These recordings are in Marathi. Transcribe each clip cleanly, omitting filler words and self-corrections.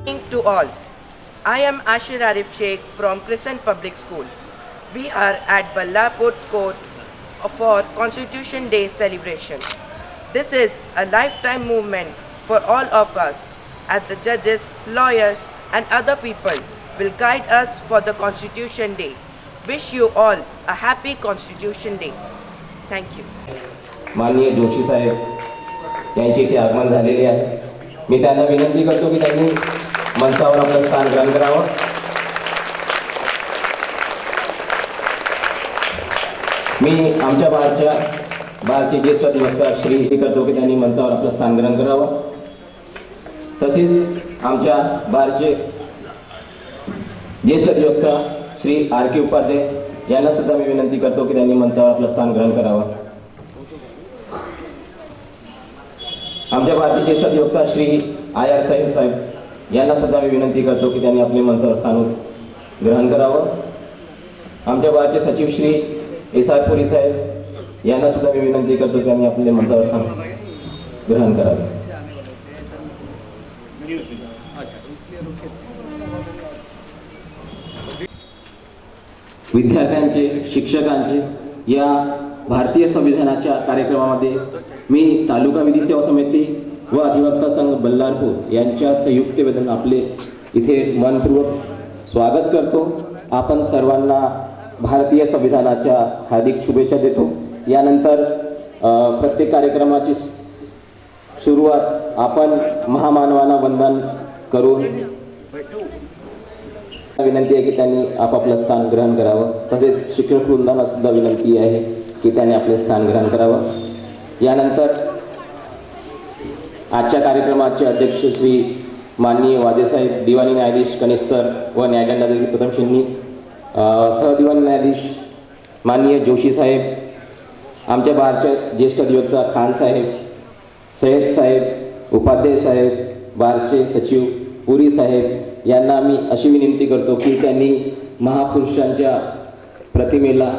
Evening to all. I am Ashir Arif Sheikh from Crescent Public School. We are at Ballapur Court for Constitution Day celebration. This is a lifetime movement for all of us, as the judges, lawyers and other people will guide us for the Constitution Day. Wish you all a happy Constitution Day. Thank you. माननीय जोशी साहेब यांचे इथे आगमन झालेले आहे. मी त्यांना विनंती करतो की त्यांनी मंचावर आपलं स्थान ग्रहण करावं. मी आमच्या बारचे ज्येष्ठ अधिवक्ता श्री हे करतो की त्यांनी मंचावर आपलं स्थान ग्रहण करावं. तसेच आमच्या बारचे ज्येष्ठ अधिवक्ता श्री R.K. उपाध्याय यांना सुद्धा मी विनंती करतो की त्यांनी मंचावर आपलं स्थान ग्रहण करावं. आमच्या बारचे ज्येष्ठ अधिवक्ता श्री I.R. साहेब यांना सुद्धा मी विनंती करतो की त्यांनी आपले मंचावर स्थान ग्रहण करावं. आमच्या बारचे सचिव श्री S.R. पुरी साहेब यांना सुद्धा मी विनंती करतो की त्यांनी आपले मंचावर स्थान ग्रहण करावे. विद्यार्थ्यांचे, शिक्षकांचे या भारतीय संविधानाच्या कार्यक्रमामध्ये मी तालुका विधी सेवा समिती व अधिवक्ता संघ बल्लारपूर यांच्या संयुक्त वेदन आपले इथे मनपूर्वक स्वागत करतो. आपण सर्वांना भारतीय संविधानाच्या हार्दिक शुभेच्छा देतो. यानंतर प्रत्येक कार्यक्रमाची सुरुवात आपण महामानवांना वंदन करून विनंती आहे की त्यांनी आपापलं स्थान ग्रहण करावं. तसेच शिक्षक वृंदांना सुद्धा विनंती आहे की त्यांनी आपले स्थान ग्रहण करावं. यानंतर आजच्या कार्यक्रमाचे अध्यक्ष श्री माननीय वाजेसाहेब, दिवाणी न्यायाधीश कनिष्ठर व न्यायदंडाधिकारी प्रथम श्रेणी, सहदिवाणी न्यायाधीश माननीय जोशी साहेब, आमच्या बारच्या ज्येष्ठ अधिवक्ता खान साहेब, सय्यद साहेब, उपाध्याय साहेब, बारचे सचिव पुरी साहेब यांना मी अशी विनंती करतो की त्यांनी महापुरुषांच्या प्रतिमेला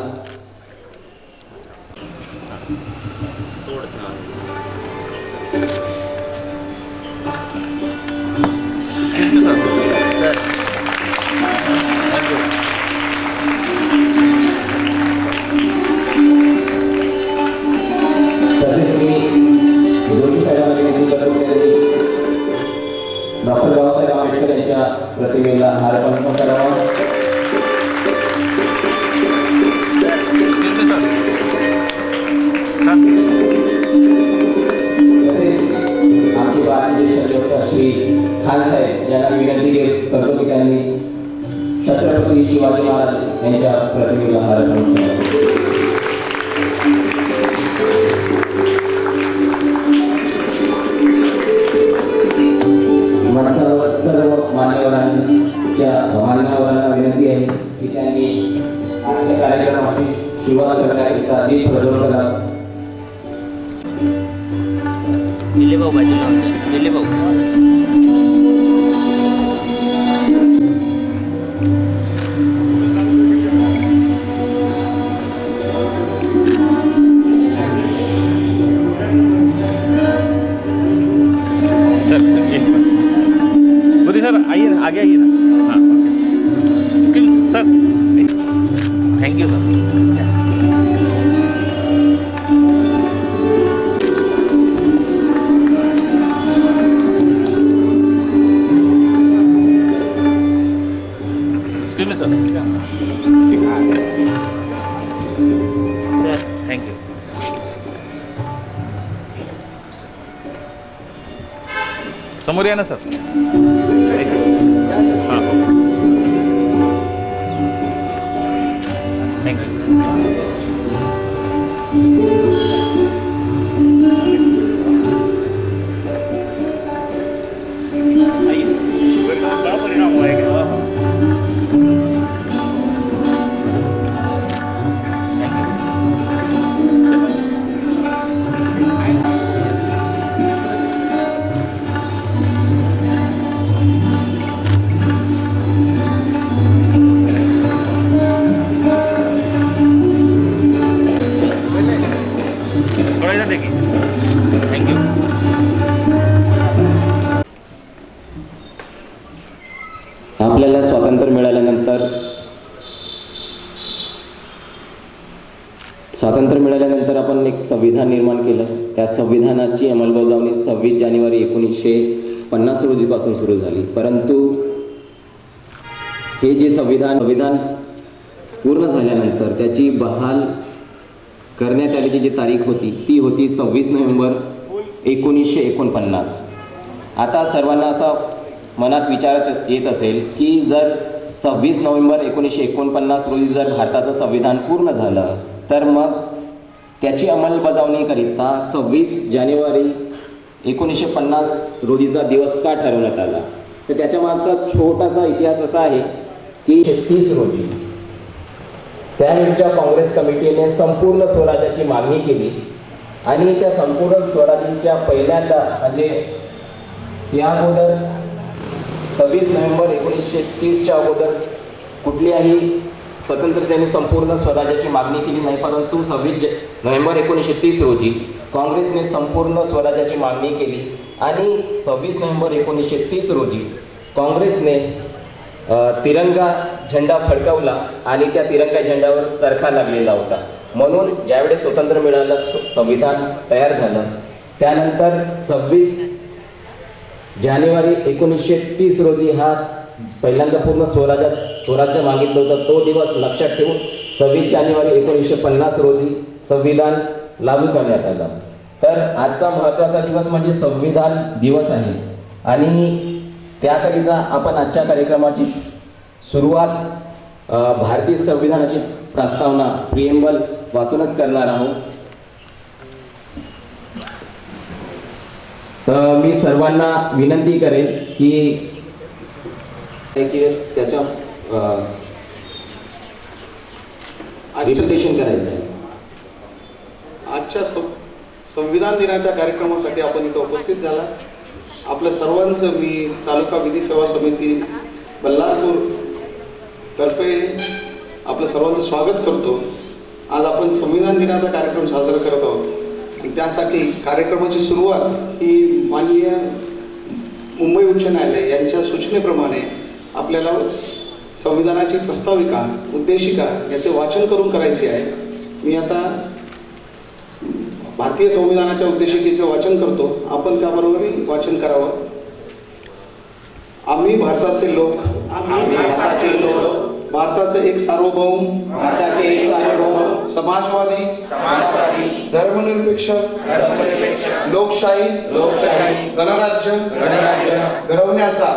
डॉक्टर बाबासाहेब आंबेडकर यांच्या प्रतिमेला हारपण करावा. आमचे बाळाचे श्री खान साहेब यांना विनंती करतो की त्यांनी छत्रपती शिवाजी महाराज यांच्या प्रतिमेला हारपण करावे. सर्व मान्यवरांना विनंती आहे की त्यांनी आजच्या कार्यक्रमाची सुरुवात करण्याकरिता दीप प्रज्वलन करावं. भाऊ बाजूला भाऊ सर आइए ना, आगे आइए ना. हाँ okay. Sir thank you sir. Sir. Thank you. समोर या ना सर. हां थँक्यू. शुगर का बड़ा परिणाम हुआ है क्या? आपल्याला स्वातंत्र्य मिळाल्यानंतर आपण एक संविधान निर्माण केलं. त्या संविधानाची अंमलबजावणी 26 जानेवारी 1950 रोजीपासून सुरू झाली. परंतु हे जे संविधान पूर्ण झाल्यानंतर त्याची बहाल करण्यात आलेली जी तारीख होती ती होती 26 नोव्हेंबर 1949. आता सर्वांना असं मनात विचार येत असेल की जर 26 नोव्हेंबर 1949 रोजी जर भारताचं संविधान पूर्ण झालं तर मग त्याची अंमलबजावणीकरिता 26 जानेवारी 1950 रोजीचा दिवस का ठरवण्यात आला. तर त्याच्या मागचा छोटासा इतिहास असा आहे की 30 रोजी त्यावेळच्या काँग्रेस कमिटीने संपूर्ण स्वराज्याची मागणी केली आणि त्या संपूर्ण स्वराज्याच्या पहिल्यांदा म्हणजे या अगोदर 26 नोव्हेंबर 1930च्या अगोदर कुठल्याही स्वतंत्रतेने संपूर्ण स्वराज्याची मागणी केली नाही. परंतु 26 नोव्हेंबर 1930 रोजी काँग्रेसने संपूर्ण स्वराज्याची मागणी केली आणि 26 नोव्हेंबर 1930 रोजी काँग्रेसने तिरंगा झेंडा फडकवला आणि त्या तिरंगा झेंड्यावर चरखा लागलेला होता. म्हणून ज्यावेळेस स्वातंत्र्य मिळालं संविधान तयार झालं त्यानंतर 26 जानेवारी 1930 रोजी हा पहिल्यांदा पूर्ण स्वराज्य मागितलं होतं. तो दिवस लक्षात ठेवून 26 जानेवारी 1950 रोजी संविधान लागू करण्यात आलं. तर आजचा महत्त्वाचा दिवस म्हणजे संविधान दिवस आहे आणि त्याकरिता आपण आजच्या कार्यक्रमाची सुरुवात भारतीय संविधानाची प्रस्तावना प्रिएम्बल वाचूनच करणार आहोत. तर मी सर्वांना विनंती करेन की त्याच्या रिप्रेझेंटेशन करायचं आहे. आजच्या संविधान दिनाच्या कार्यक्रमासाठी आपण इथं उपस्थित झाला. आपल्या सर्वांचं मी तालुका विधी सेवा समिती बल्लारपूर तर्फे आपलं सर्वांचं स्वागत करतो. आज आपण संविधान दिनाचा कार्यक्रम साजरा करत आहोत. त्यासाठी कार्यक्रमाची सुरुवात ही माननीय मुंबई उच्च न्यायालय यांच्या सूचनेप्रमाणे आपल्याला संविधानाची प्रस्ताविका उद्देशिका याचे वाचन करून करायचे आहे. मी आता भारतीय संविधानाच्या उद्देशिकेचे वाचन करतो. आपण त्याबरोबरही वाचन करावं. आम्ही भारताचे लोक भारताचे एक सार्वभौम समाजवादी धर्मनिरपेक्ष लोकशाही गणराज्य घडवण्याचा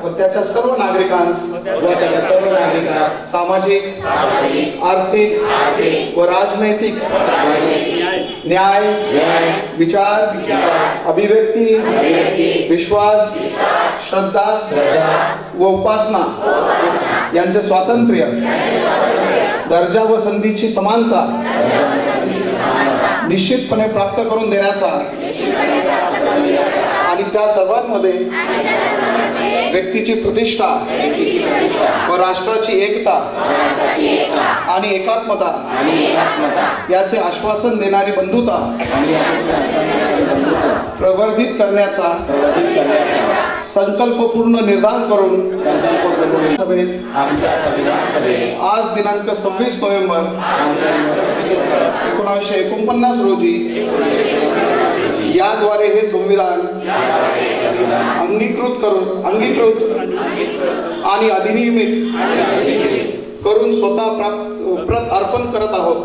व त्याच्या सर्व नागरिकांस सामाजिक आर्थिक व राजनैतिक न्याय विचार अभिव्यक्ती विश्वास श्रद्धा व उपासना यांचे स्वातंत्र्य दर्जा व संधीची समानता निश्चितपणे प्राप्त करून देण्याचा आणि त्या सर्वांमध्ये व्यक्तीची प्रतिष्ठा व राष्ट्राची एकता आणि एकात्मता याचे आश्वासन देणारी बंधुता प्रवर्धित करण्याचा संकल्पपूर्ण निर्धार करून सभेत आज दिनांक 26 नोव्हेंबर 1949 रोजी याद्वारे हे संविधान अंगीकृत आणि अधिनियमित करून स्वतः प्रत अर्पण करत आहोत.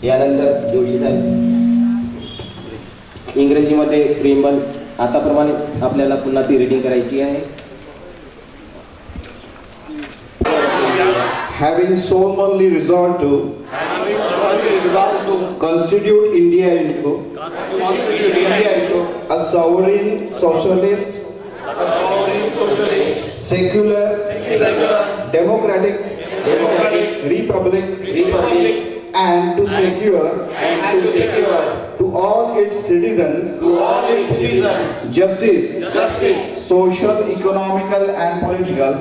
यानंतर जोशी साहेब इंग्रजीमध्ये प्रिएम्बल आताप्रमाणे आपल्याला पुन्हा ती रीडिंग करायची आहे. Having solemnly resolved to constitute India into a sovereign socialist, secular, democratic republic, and to secure to all its citizens justice, social, economical and political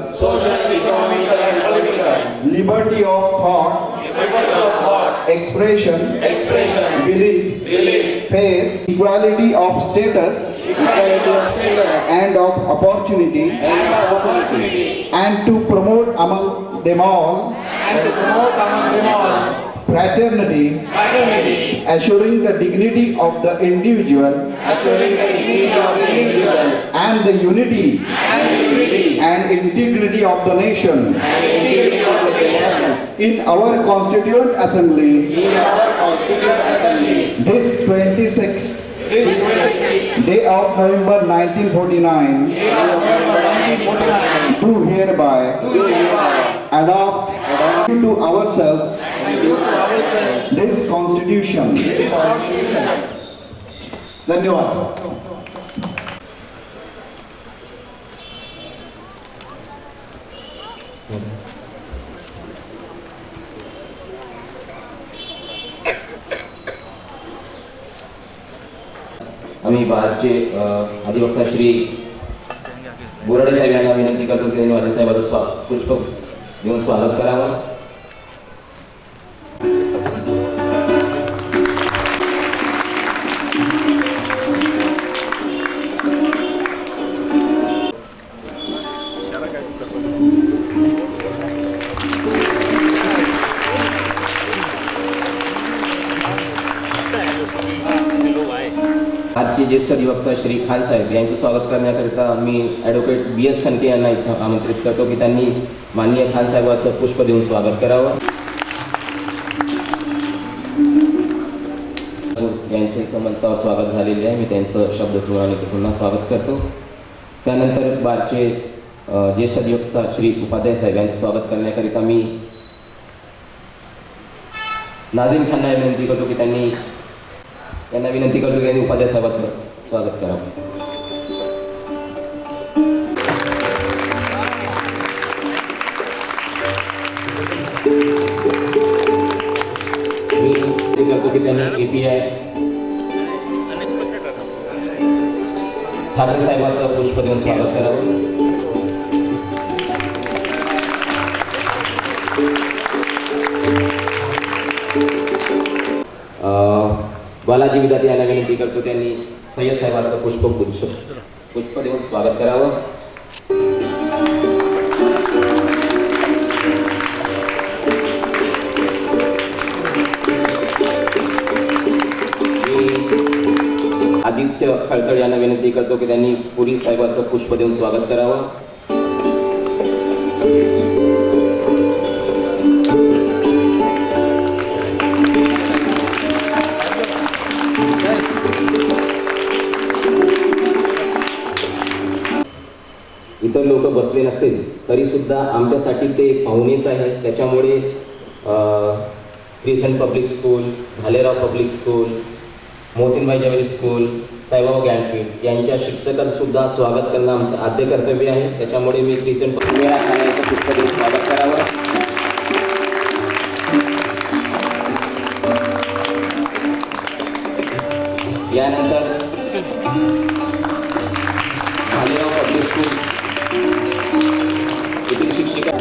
liberty of thought expression, belief, faith, equality of status, and of opportunity, and to promote among them all fraternity, assuring the dignity of the individual, and the unity and integrity of the nation. In our Constituent Assembly, this 26th day of November 1949, do hereby adopt to ourselves this Constitution. धन्यवाद. आम्ही बारचे अधिवक्ता श्री बोराडे साहेब यांना विनंती करतो की त्यांनी वाजे साहेबांचं पुष्प देऊन स्वागत करावं. आजचे ज्येष्ठ अधिवक्ता श्री खान साहेब यांचं स्वागत करण्याकरिता मी ॲडव्होकेट BS खनके यांना इथं आमंत्रित करतो की त्यांनी माननीय खान साहेबांचं पुष्प देऊन स्वागत करावं. यांचे इथं मंचावर स्वागत झालेले आहे. मी त्यांचं शब्दसमूहाने पुन्हा स्वागत करतो. त्यानंतर बारचे ज्येष्ठ अधिवक्ता श्री उपाध्याय साहेब यांचं स्वागत करण्याकरिता मी नाझीम खानना विनंती करतो की त्यांनी उपाध्याय साहेबांचं स्वागत करावं. मी विनंती करतो की त्यांनी API ठाकरे साहेबांचं पुष्प देऊन स्वागत करावं. बालाजी विद्यार्थी यांना विनंती करतो त्यांनी सय्यद साहेबांचं पुष्प देऊन स्वागत करावं. आदित्य खळतळ यांना विनंती करतो की त्यांनी पुरी साहेबांचं पुष्प देऊन स्वागत करावं. इतर लोक बसले नसतील तरी सुद्धा आमच्यासाठी ते पाहुणेच आहे. त्याच्यामुळे Crescent Public School, Bhalerao Public School, Mohsinbhai Javeri School, Saibaba Gyanpeeth यांच्या शिक्षकांचं सुद्धा स्वागत करणं आमचं आद्य कर्तव्य आहे. त्याच्यामुळे मी क्रिसेंट पब्लिक यांचं पुष्प देऊन स्वागत करावं. यानंतर भालेराव पब्लिक स्कूल येथील शिक्षिका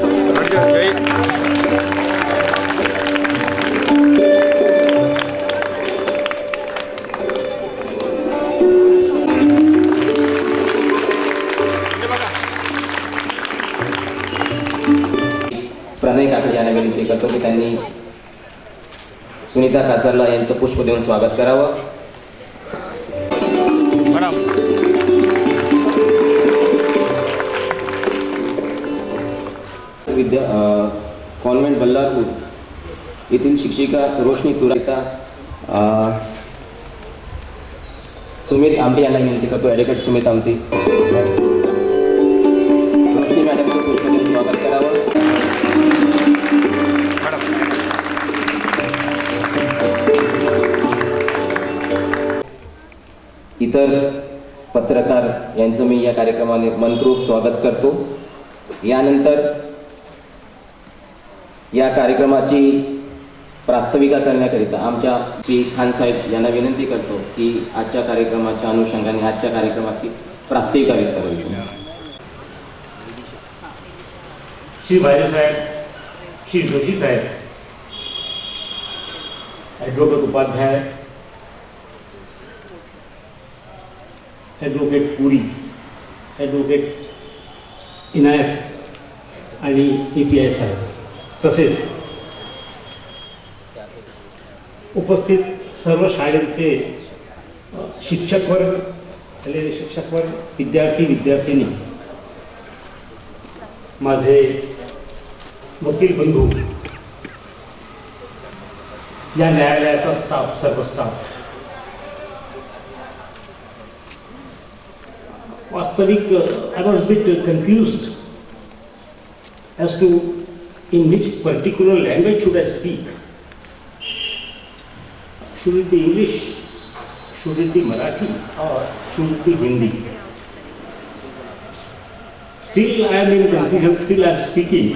प्रणय काकडे यांना विनंती करतो की त्यांनी सुनीता कासरला यांचं पुष्प देऊन स्वागत करावं. कॉन्व्हेंट बल्लारपूर येथील शिक्षिका रोशनी तुराता सुमित आमटे यांना विनंती करतो. ॲडव्होकेट सुमित आमटे रोशनी मॅडमचं पुष्प देऊन स्वागत करावं. इतर पत्रकार यांचं मी या कार्यक्रमाने मनपूर्वक स्वागत करतो. यानंतर या कार्यक्रमाची प्रास्ताविका करण्याकरिता आमच्या श्री खान साहेब यांना विनंती करतो की आजच्या कार्यक्रमाच्या अनुषंगाने आजच्या कार्यक्रमाची प्रास्ताविका विचारावी. श्री भाई साहेब, श्री जोशी साहेब ॲडव्होकेट उपाध्याय, ॲडव्होकेट पुरी, ॲडव्होकेट इनायत आणि API साहेब, तसेच उपस्थित सर्व शाळेचे शिक्षक वर्ग, आलेले शिक्षक वर्ग, विद्यार्थी विद्यार्थिनी, माझे वकील बंधू, या न्यायालयाचा स्टाफ, सर्व स्टाफ, वास्तविक I was a bit confused as to in which particular language should I speak. Should it be English? Should it be Marathi? Or should it be Hindi? Still I am in confusion, still I am speaking.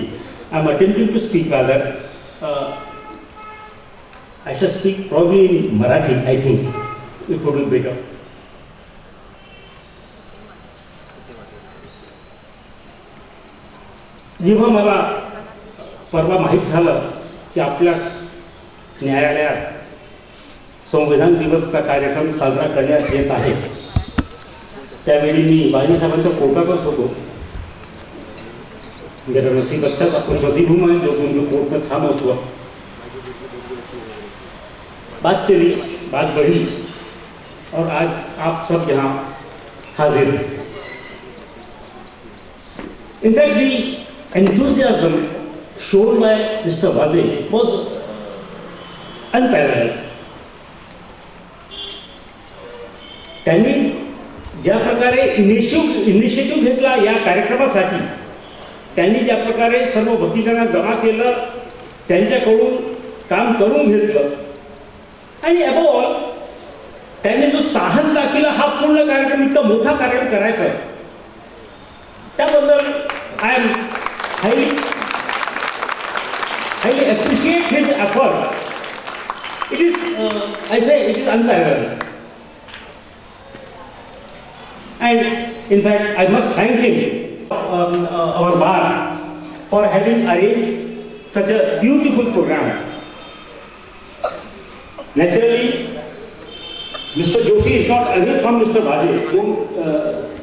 I am attempting to speak rather. I shall speak probably in Marathi, I think. It would be better. जेव्हा मला परवा माहीत झालं की आपल्या न्यायालयात संविधान दिवसचा कार्यक्रम साजरा करण्यात येत आहे, त्यावेळी मी बाळासाहेबांच्या कोर्टातच होतो. मेरा नसीब अच्छा था, कुछ नसीब हूँ मैं जो उनके कोर्ट में था मैं उस वक्त. बात चली, बात बढ़ी और आज आप सब यहाँ हाजिर हैं. In fact, the enthusiasm shown by Mr. Vaze was unparalleled. त्यांनी ज्या प्रकारे इनिशिएटिव्ह घेतला या कार्यक्रमासाठी, त्यांनी ज्या प्रकारे सर्व वकिलांना जमा केलं, त्यांच्याकडून काम करून घेतलं आणि अबोव ऑल त्यांनी जो साहस दाखवला, हा पूर्ण कार्यक्रम इतका मोठा कार्यक्रम करायचा, त्याबद्दल I am highly appreciate his effort. It is, I say, it is unparalleled. And in fact, I must thank him, our bar, for having arranged such a beautiful program. Naturally, Mr. Joshi is not away from Mr. Vaje.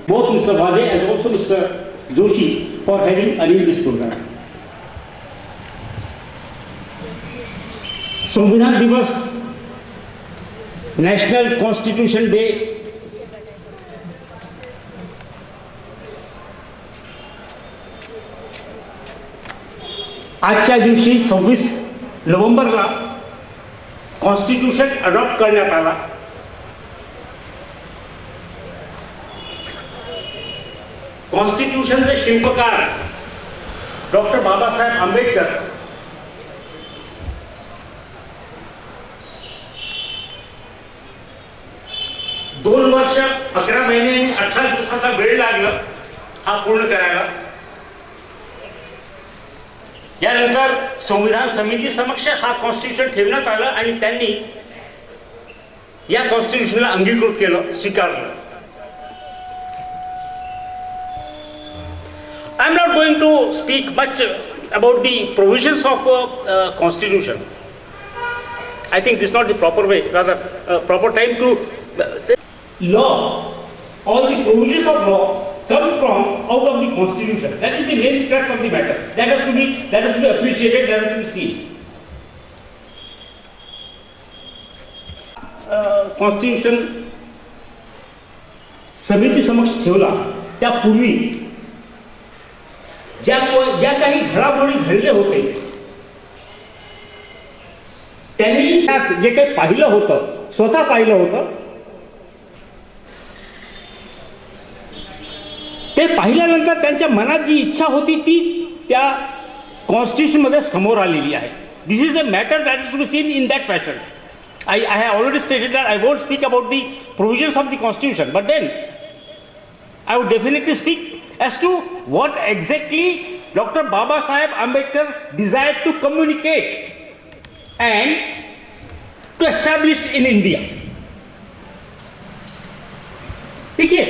Both Mr. Vaje as also Mr. Joshi for having arranged this program. संविधान दिवस, नॅशनल कॉन्स्टिट्यूशन डे, आजच्या दिवशी 26 नोव्हेंबरला कॉन्स्टिट्यूशन अडॉप्ट करण्यात आला. कॉन्स्टिट्यूशनचे शिल्पकार डॉक्टर बाबासाहेब आंबेडकर दोन वर्ष 11 महिने आणि 18 दिवसाचा वेळ लागला हा पूर्ण करायला. यानंतर संविधान समिती समक्ष हा कॉन्स्टिट्यूशन ठेवण्यात आलं आणि त्यांनी या कॉन्स्टिट्यूशनला अंगीकृत केलं, स्वीकारलं. I am not going to speak much about the provisions of constitution. I think this is not the proper way, rather proper time to law. All the provisions of law come from out of the constitution. That is the main crux of the matter. That has to be appreciated. That has to be seen. Constitution समिती समक्ष ठेवला त्यापूर्वी ज्या काही घडामोडी घडले होते, त्यांनी जे काही पाहिलं होतं, स्वतः पाहिलं होतं, ते पाहिल्यानंतर त्यांच्या मनात जी इच्छा होती ती त्या कॉन्स्टिट्यूशन मध्ये समोर आलेली आहे. This is a matter that is to be seen in that fashion. I have already stated that I won't speak about the provisions of the constitution, but then I would definitely speak as to what exactly Dr. Baba Saheb Ambedkar desired to communicate and to establish in India. देखिए,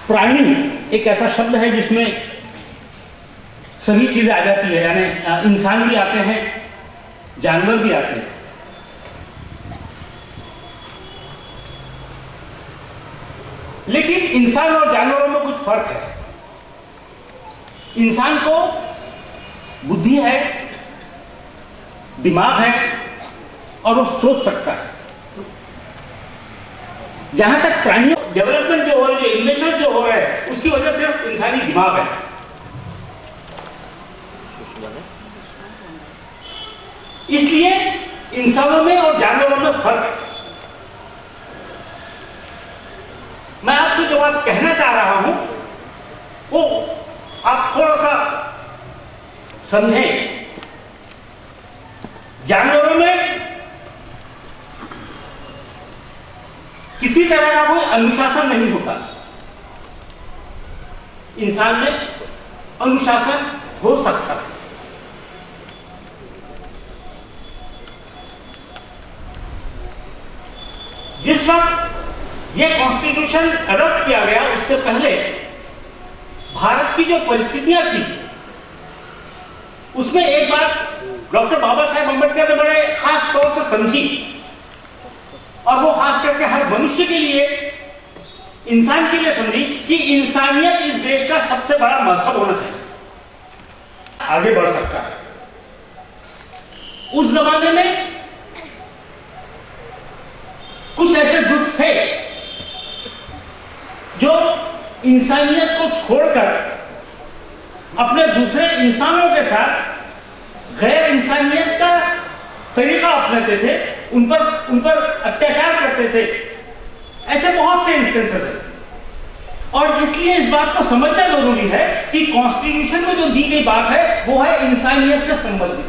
प्राणी एक ऐसा शब्द है जिसमें सभी चीजें आ जाती है, यानी इंसान भी आते हैं, जानवर भी आते हैं। लेकिन इंसान और जानवरों में कुछ फर्क है। इंसान को बुद्धि है, दिमाग है और वो सोच सकता है। जहां तक प्राणियों डेवलपमेंट जो हो रहा है, जो इन्वेंशन जो हो रहा है, उसकी वजह सिर्फ इंसानी दिमाग है। इसलिए इंसानों में और जानवरों में फर्क है। मैं आपसे जो बात कहना चाह रहा हूं वो आप थोड़ा सा समझें। जानवरों में किसी तरह का कोई अनुशासन नहीं होता, इंसान में अनुशासन हो सकता है। जिस वक्त यह कॉन्स्टिट्यूशन अडॉप्ट किया गया उससे पहले भारत की जो परिस्थितियां थी उसमें एक बात डॉक्टर बाबा साहेब अम्बेडकर ने बड़े खास तौर से समझी, और वो खास करके हर मनुष्य के लिए, इंसान के लिए समझी कि इंसानियत इस देश का सबसे बड़ा मजहब होना चाहिए, आगे बढ़ सकता है। उस जमाने में कुछ ऐसे ग्रुप्स थे जो इंसानियत को छोड़कर अपने दूसरे इंसानों के साथ गैर इंसानियत का तरीका अपनाते थे, उन पर अत्याचार करते थे। ऐसे बहुत से इंस्टेंसेस हैं और इसलिए इस बात को समझना जरूरी है कि कॉन्स्टिट्यूशन में जो दी गई बात है वो है इंसानियत से संबंधित।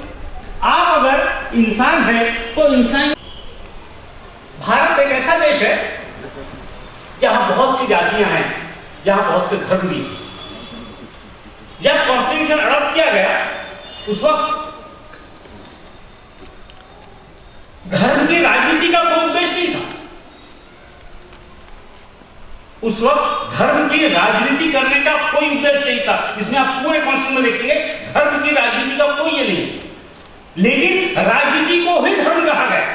आप अगर इंसान हैं तो इंसान। भारत एक ऐसा देश है जहां बहुत सी जातियां हैं, जहां बहुत से धर्म भी। जब कॉन्स्टिट्यूशन अडॉप्ट किया गया उस वक्त धर्म की राजनीति का कोई उद्देश्य नहीं था। उस वक्त धर्म की राजनीति करने का कोई उद्देश्य नहीं था। इसमें आप पूरे कॉन्स्टिट्यूशन में देखेंगे धर्म की राजनीति का कोई ये नहीं, लेकिन राजनीति को ही धर्म कहा गया।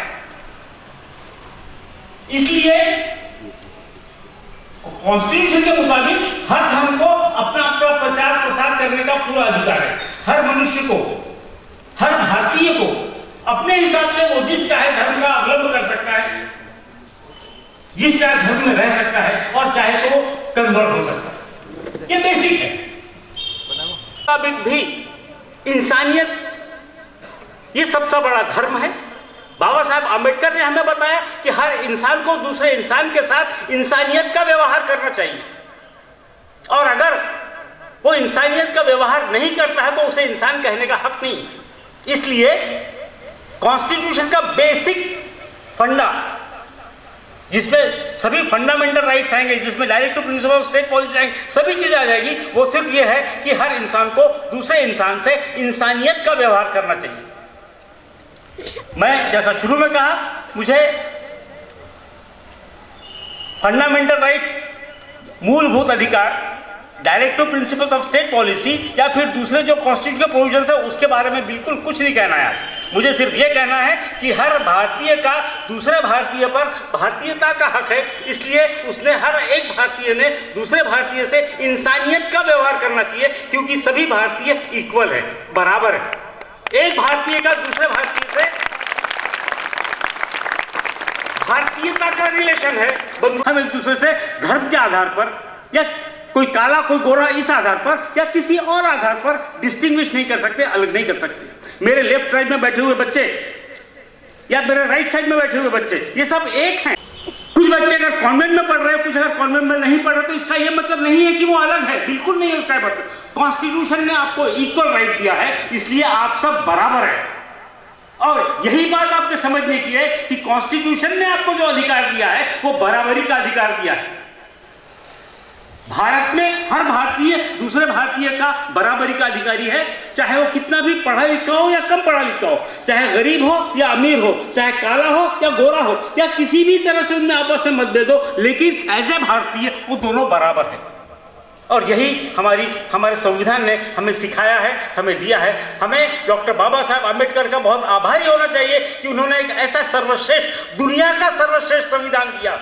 इसलिए कॉन्स्टिट्यूशन के मुताबिक हर धर्म को अपना अपना प्रचार प्रसार करने का पूरा अधिकार है। हर मनुष्य को, हर भारतीय को अपने हिसाब से वो जिस चाहे धर्म का अवलंबन कर सकता है, जिस चाहे धर्म में रह सकता है और चाहे तो कन्वर्ट हो सकता है। ये बेसिक है। मुताबिक भी इंसानियत ये सबसे बड़ा धर्म है। बाबा साहब आम्बेडकर ने हमें बताया कि हर इंसान को दूसरे इंसान के साथ इंसानियत का व्यवहार करना चाहिए, और अगर वो इंसानियत का व्यवहार नहीं करता है तो उसे इंसान कहने का हक नहीं। इसलिए कॉन्स्टिट्यूशन का बेसिक फंडा, जिसमें सभी फंडामेंटल राइट्स आएंगे, जिसमें direct to principle of state policy आएंगे, सभी चीजें आ जाएगी, वो सिर्फ ये है कि हर इंसान को दूसरे इंसान से इंसानियत का व्यवहार करना चाहिए। मैं जैसा शुरू में कहा, मुझे फंडामेंटल राइट्स, मूलभूत अधिकार, direct to principles of state policy या फिर दूसरे जो कॉन्स्टिट्यूशन के प्रोविजंस है उसके बारे में बिल्कुल कुछ नहीं कहना है आज। मुझे सिर्फ ये कहना है कि हर भारतीय का दूसरे भारतीय पर भारतीयता का हक है, इसलिए उसने हर एक भारतीय ने दूसरे भारतीय से इंसानियत का व्यवहार करना चाहिए, क्योंकि सभी भारतीय इक्वल है, बराबर है। एक भारतीय का दूसरे भारतीय से भारतीयता का रिलेशन है, बंधु। हम एक दूसरे से धर्म के आधार पर या कोई काला कोई गोरा इस आधार पर या किसी और आधार पर डिस्टिंग्विश नहीं कर सकते, अलग नहीं कर सकते। मेरे लेफ्ट साइड में बैठे हुए बच्चे या मेरे राइट साइड में बैठे हुए बच्चे, ये सब एक हैं। कुछ बच्चे अगर कॉन्वेंट में पढ़ रहे हैं, कुछ अगर कॉन्वेंट में नहीं पढ़ रहे, तो इसका यह मतलब नहीं है कि वो अलग है, बिल्कुल नहीं है उसका मतलब। कॉन्स्टिट्यूशन ने आपको इक्वल राइट दिया है, इसलिए आप सब बराबर है। और यही बात आपने समझने की है कि कॉन्स्टिट्यूशन ने आपको जो अधिकार दिया है वो बराबरी का अधिकार दिया है। भारत में हर भारतीय दूसरे भारतीय का बराबरी का अधिकारी है, चाहे वो कितना भी पढ़ा लिखा हो या कम पढ़ा लिखा हो, चाहे गरीब हो या अमीर हो, चाहे काला हो या गोरा हो, या किसी भी तरह से उनमें आपस में मतभेद हो, लेकिन एज ए भारतीय वो दोनों बराबर है। और यही हमारे संविधान ने हमें सिखाया है, हमें दिया है। हमें डॉक्टर बाबा साहब आम्बेडकर का बहुत आभारी होना चाहिए कि उन्होंने एक ऐसा सर्वश्रेष्ठ, दुनिया का सर्वश्रेष्ठ संविधान दिया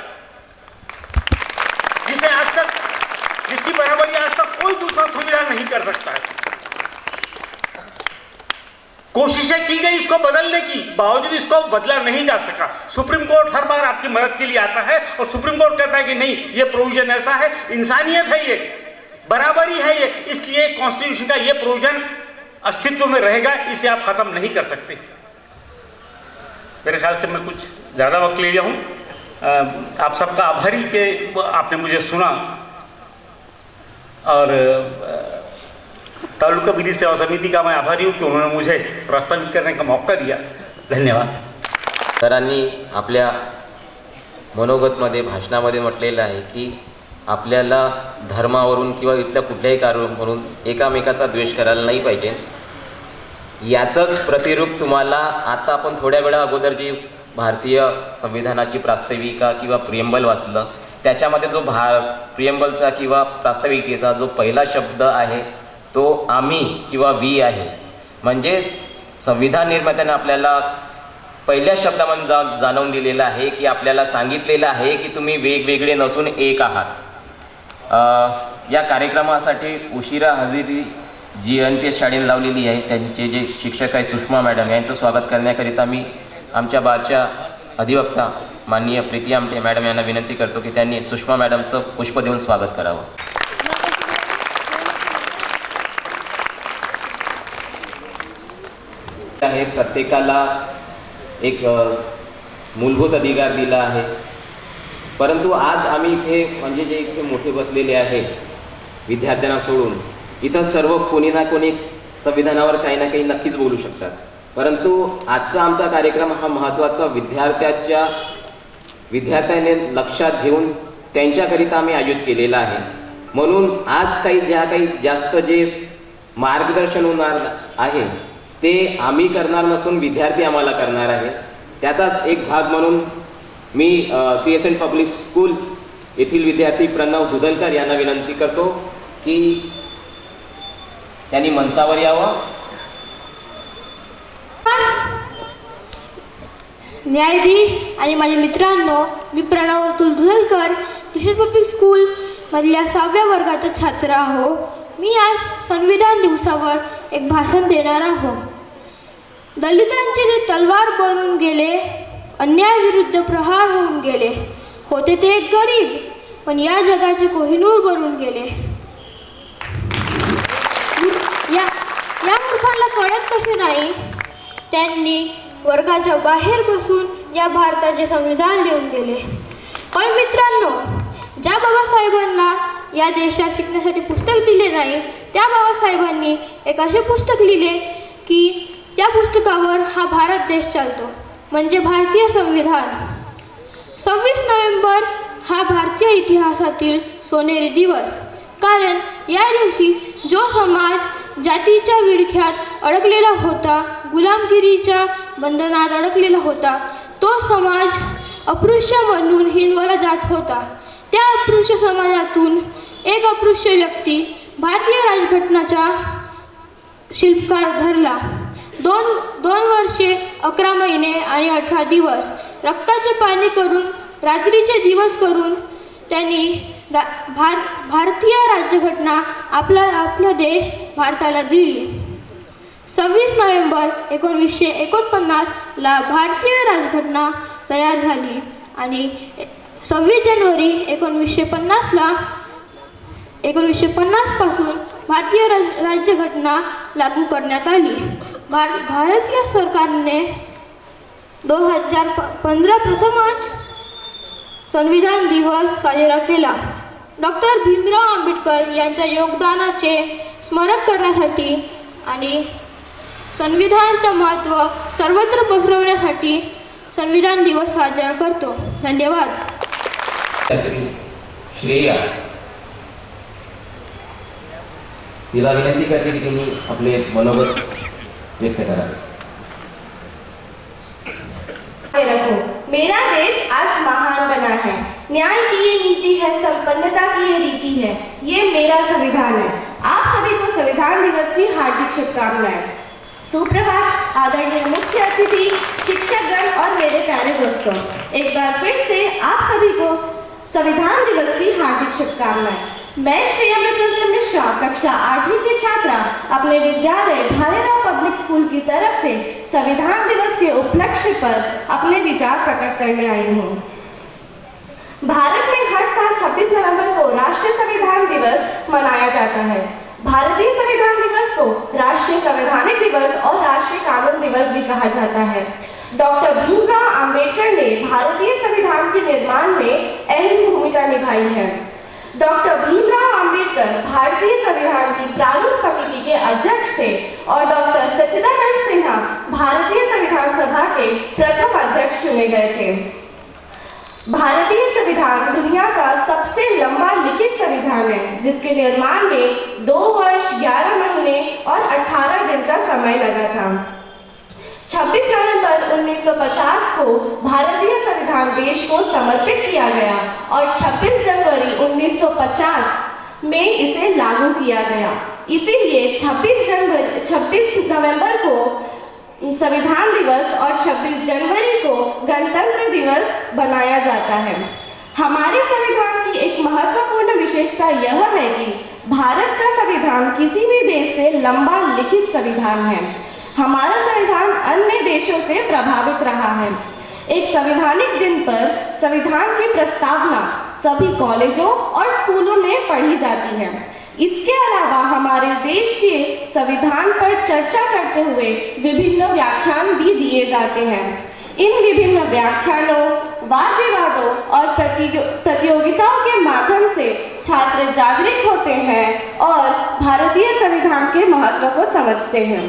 जिसकी बराबरी आज तक कोई दूसरा संविधान नहीं कर सकता है। कोशिशें की गई इसको बदलने की, बावजूद इसको बदला नहीं जा सका। सुप्रीम कोर्ट हर बार आपकी मदद के लिए आता है और सुप्रीम कोर्ट कहता है कि नहीं, ये प्रोविजन ऐसा है, इंसानियत है, ये बराबरी है, ये इसलिए कॉन्स्टिट्यूशन का ये प्रोविजन अस्तित्व में रहेगा, इसे आप खत्म नहीं कर सकते। मेरे ख्याल से मैं कुछ ज़्यादा वक्त ले लिया हूँ। आप सबका आभारी कि आपने मुझे सुना और तालुका विधि सेवा समिति का मैं आभारी हूँ कि उन्होंने मुझे प्रस्तावित करने का मौका दिया। धन्यवाद। सरांनी आपल्या मनोगतमध्ये, भाषणामध्ये म्हटलेलं आहे की आपल्याला धर्मावरून किंवा इथल्या कुठल्याही कारणावरून एकामेकाचा द्वेष करायला नाही पाहिजे। याचंच प्रतिरूप तुम्हाला आता आपण थोड्या वेळा अगोदर जी भारतीय संविधानाची प्रास्ताविका किंवा प्रिएम्बल वाचलं, त्याच्यामध्ये जो प्रिएम्बलचा किंवा प्रास्ताविकेचा जो पहिला शब्द आहे तो आम्ही किंवा वी आहे। म्हणजे संविधान निर्मात्याने आपल्याला पहिल्या शब्दामध्ये जाणवून दिलेलं आहे की आपल्याला सांगितलेलं आहे की तुम्ही वेगवेगळे नसून एक आहात। या कार्यक्रमासाठी उशिरा हजेरी जी NPS शाळेने लावलेली आहे, त्यांचे जे शिक्षक आहे सुषमा मॅडम, यांचं स्वागत करण्याकरिता मी आमच्या बारच्या अधिवक्ता माननीय प्रीती आमटे मॅडम यांना विनंती करतो की त्यांनी सुषमा मॅडमचं पुष्प देऊन स्वागत करावं। आहे प्रत्येकाला एक मूलभूत अधिकार दिला आहे, परंतु आज आम्ही इथे म्हणजे जे इथे मोठे बसलेले आहे विद्यार्थ्यांना सोडून, इथं सर्व कोणी ना कोणी संविधानावर काही ना काही नक्कीच बोलू शकतात, परंतु आजचा आमचा कार्यक्रम हा महत्त्वाचा विद्यार्थ्याने लक्षात घेऊन त्यांच्याकरिता आम्ही आयोजित केलेला आहे। म्हणून आज काही जास्त जे मार्गदर्शन होणार आहे ते आम्ही करणार नसून विद्यार्थी आम्हाला करणार आहे। त्याचाच एक भाग म्हणून मी PSN पब्लिक स्कूल येथील विद्यार्थी प्रणव दुधलकर यांना विनंती करतो की त्यांनी मंचावर यावं। न्यायाधीश आणि माझे मित्रांनो, मी प्रणव अतुल दुधलकर, कृष्ण पब्लिक स्कूल मधल्या 6व्या वर्गाचा छात्र आहो। मी आज संविधान दिवसावर एक भाषण देणार आहो। दलितांचे जे तलवार बनून गेले, अन्यायाविरुद्ध प्रहार होऊन गेले, होते ते एक गरीब पण या जगाचे कोहिनूर बनून गेले। या मूर्खांना कळत कसे नाही, त्यांनी वर्गाच्या बाहेर बसून या भारताचे संविधान लिहून गेले। पण मित्रांनो, ज्या बाबासाहेबांना या देशात शिकण्यासाठी पुस्तक दिले नाही, त्या बाबासाहेबांनी एक असे पुस्तक लिहिले की त्या पुस्तकावर हा भारत देश चालतो, म्हणजे भारतीय संविधान। 26 नोव्हेंबर हा भारतीय इतिहासातील सोनेरी दिवस, कारण या दिवशी जो समाज जातीच्या विळख्यात अडकलेला होता, गुलामगिरीच्या बंधनात अडकलेला होता, तो समाज अस्पृश्य म्हणून हिणवला जात होता। त्या अस्पृश्य समाजातून एक अस्पृश्य व्यक्ती भारतीय राज्यघटनेचा शिल्पकार ठरला। दोन वर्षे 11 महिने आणि 18 दिवस रक्ताचे पाणी करून, रात्रीचे दिवस करून त्यांनी भारतीय राज्यघटना आपला देश भारताला दिली। 26 नोव्हेंबर 1949 ला भारतीय राज्यघटना तयार झाली आणि 26 जानेवारी 1950 पासून भारतीय राज्यघटना लागू करण्यात आली। भारतीय सरकारने 2015 प्रथमच संविधान दिवस साजरा केला। डॉक्टर भीमराव आंबेडकर यांच्या योगदानाचे स्मरण करण्यासाठी आणि संविधानाचे महत्त्व सर्वत्र पसरवण्यासाठी संविधान दिवस साजरा करतो। धन्यवाद। श्रेया तिला विनंती करते की तुम्ही आपले मनोगत व्यक्त करावे। मेरा देश आज महान बना है। न्याय की ये नीति है, संपन्नता की ये रीति है, ये मेरा संविधान है। आप सभी को संविधान दिवस की हार्दिक शुभकामनाएं। सुप्रभात आदरणीय मुख्य अतिथि, शिक्षकगण और मेरे प्यारे दोस्तों, एक बार फिर से आप सभी को संविधान दिवस की हार्दिक शुभकामनाएं। मैं श्री अमृतरंजन मिश्रा, कक्षा 8वीं की छात्रा, अपने विद्यालय भालेराव पब्लिक स्कूल की तरफ से संविधान दिवस के उपलक्ष्य पर अपने विचार प्रकट करने आई हूँ। भारत में हर साल 26 नवंबर को राष्ट्रीय संविधान दिवस मनाया जाता है। भारतीय संविधान दिवस को राष्ट्रीय संवैधानिक दिवस और राष्ट्रीय कानून दिवस भी कहा जाता है। डॉक्टर भीमराव अंबेडकर ने भारतीय संविधान के निर्माण में अहम भूमिका निभाई है। डॉक्टर भीमराव अंबेडकर भारतीय संविधान की प्रारूप समिति के अध्यक्ष थे और डॉक्टर सच्चिदानंद सिन्हा भारतीय संविधान सभा के प्रथम अध्यक्ष चुने गए थे। भारतीय संविधान दुनिया का सबसे लंबा लिखित संविधान है, जिसके निर्माण में 2 वर्ष 11 महीने और 18 दिन का समय लगा था। 26 नवंबर 1950 को भारतीय संविधान देश को समर्पित किया गया और 26 जनवरी 1950 में इसे लागू किया गया। इसीलिए 26 नवंबर को संविधान दिवस और 26 जनवरी को गणतंत्र दिवस बनाया जाता है। हमारे संविधान की एक महत्वपूर्ण विशेषता यह है कि भारत का संविधान किसी भी देश से लंबा लिखित संविधान है। हमारा संविधान अन्य देशों से प्रभावित रहा है। एक संवैधानिक दिन पर संविधान की प्रस्तावना सभी कॉलेजों और स्कूलों में पढ़ी जाती है। इसके अलावा हमारे देश के संविधान पर चर्चा करते हुए विभिन्न व्याख्यान भी दिए जाते हैं। इन विभिन्न व्याख्यानों, वाद विवादों और प्रतियोगिताओं के माध्यम से छात्र जागरूक होते हैं और भारतीय संविधान के महत्व को समझते हैं।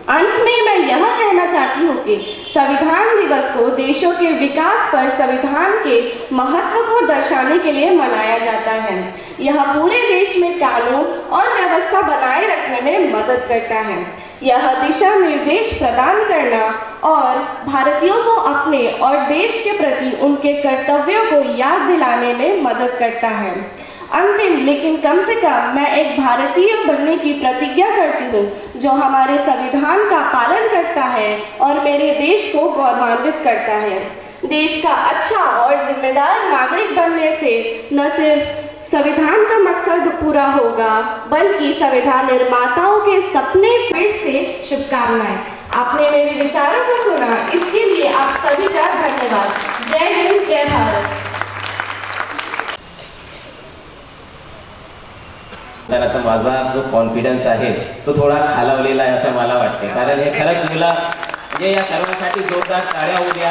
अंत में मैं यह कहना चाहती हूँ कि संविधान दिवस को देशों के विकास पर संविधान के महत्व को दर्शाने के लिए मनाया जाता है। यह पूरे देश में कानून और व्यवस्था बनाए रखने में मदद करता है। यह दिशा निर्देश प्रदान करना और भारतीयों को अपने और देश के प्रति उनके कर्तव्यों को याद दिलाने में मदद करता है। अंतिम लेकिन कम से कम मैं एक भारतीय बनने की प्रतिज्ञा करती हूँ जो हमारे संविधान का पालन करता है और मेरे देश को गौरवान्वित करता है। देश का अच्छा और जिम्मेदार नागरिक बनने से न सिर्फ संविधान का मकसद पूरा होगा, बल्कि संविधान निर्माताओं के सपने फिर से शुभकामनाएं। आपने मेरे विचारों को सुना, इसके लिए आप सभी का धन्यवाद। जय हिंद, जय भारत। आता माझा जो कॉन्फिडन्स आहे तो थोडा खालावलेला आहे असं मला वाटते, कारण हे खरंच मुला म्हणजे या सर्वांसाठी जोरदार टाळ्या होऊ द्या।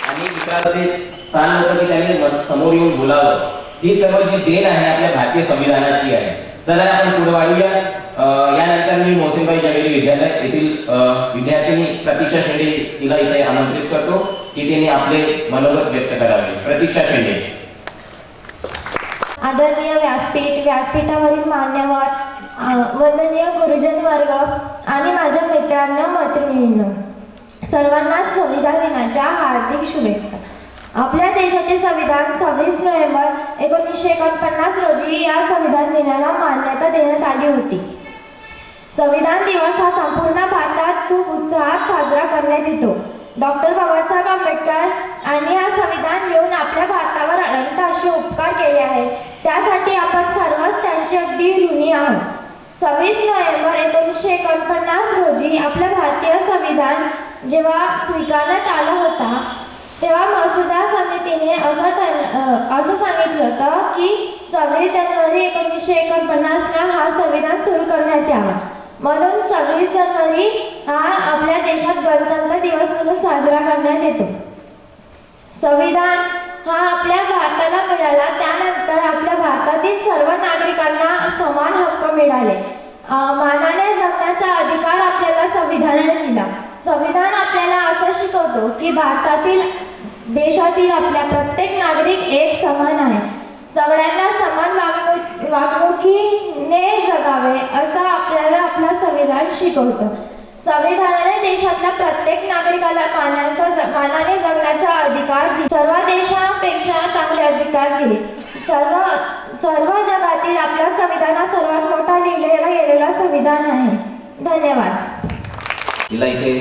आणि मित्रांनो स्थान होतं की त्यांनी समोर येऊन बोलावं, ही सर्व जी देण आहे आपल्या भारतीय संविधानाची आहे। चला आपण पुढे वाढूया। यानंतर मी मोहसिनबाई जवेरी विद्यालय येथील विद्यार्थिनी प्रतीक्षा शेंडे तिला इथे आमंत्रित करतो की तिने आपले मनोगत व्यक्त करावे। प्रतीक्षा शेंडे। आदरणीय व्यासपीठावरील मान्यवर, वंदनीय गुरुजन वर्ग आणि माझ्या मित्रांनो, मैत्रिणींनो, सर्वांना संविधान दिनाच्या हार्दिक शुभेच्छा। आपल्या देशाचे संविधान 26 नोव्हेंबर 1949 रोजी या संविधान दिनाला मान्यता देण्यात आली होती। संविधान दिवस हा संपूर्ण भारतात खूप उत्साहात साजरा करण्यात येतो। डॉक्टर बाबासाहेब आंबेडकर यांनी हा संविधान लिहून आपल्या भारतावर अनंत असे उपकार केले आहेत, त्यासाठी आपण सर्वच त्यांचे अगदी ऋणी आहोत। 26 नोव्हेंबर 1949 रोजी आपल्या भारतीय संविधान जेव्हा स्वीकारण्यात आला होता, तेव्हा मसुदा समितीने असं सांगितलं होतं की 26 जानेवारी 1949ला हा संविधान सुरू करण्यात यावा, म्हणून 26 जानेवारी हा आपल्या देशात गणतंत्र दिवस म्हणून साजरा करण्यात येतो। संविधान हा आपल्या भारताला मिळाला त्यानंतर आपल्या भारतातील सर्व नागरिकांना समान हक्क मिळाले। मानाने जगण्याचा अधिकार आपल्याला संविधानाने दिला। संविधान आपल्याला असं शिकवतो की भारतातील देशातील आपल्या प्रत्येक नागरिक एक समान आहे, सगळ्यांना समान वागणुकीने जगावे असं आपल्याला आपलं संविधान शिकवतं। संविधानाने देशातल्या प्रत्येक नागरिकाला मानाने जगण्याचा अधिकार स्वीकार केली. सर्व जगातील आपल्या संविधानात सर्वात मोठा लिहिलेला गेलेला संविधान आहे. धन्यवाद. तिला इथे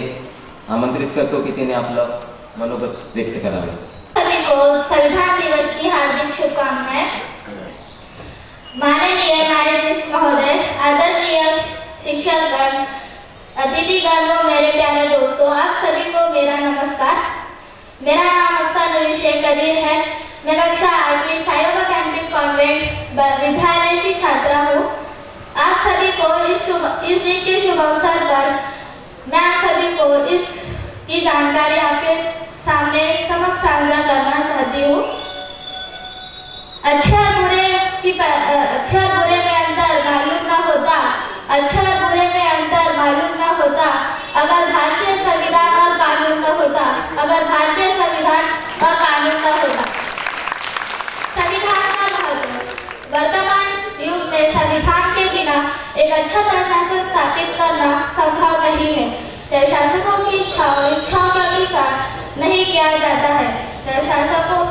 आमंत्रित करतो की तिने आपलं मनोगत व्यक्त करावे. सभी को संविधान दिवस की हार्दिक शुभकामनाएं. माननीय न्यायाधीश महोदय, आदरणीय शिक्षकगण, अतिथिगण व मेरे प्यारे दोस्तों, आप सभी को मेरा नमस्कार. मेरा नाम अफसान शेख कदीर है. मैं कक्षा 8वीं साई बाबा कैंपिंग कॉन्वेंट विद्यालय की छात्रा हूँ. आप सभी को इस दिन के शुभ अवसर पर मैं आप सभी को इसकी जानकारी आपके सामने समक्ष साझा करना चाहती हूँ. अच्छा और बुरे में अंतर मालूम न होता, अच्छा और बुरे में अंतर मालूम न होता अगर भारतीय संविधान और कानून न होता, अगर भारतीय संविधान और कानून न होता. संविधान का महत्व. वर्तमान युग में संविधान के बिना एक अच्छा प्रशासन स्थापित करना संभव नहीं है. यह शासकों की इच्छाओं के अनुसार नहीं किया जाता है. यह शासकों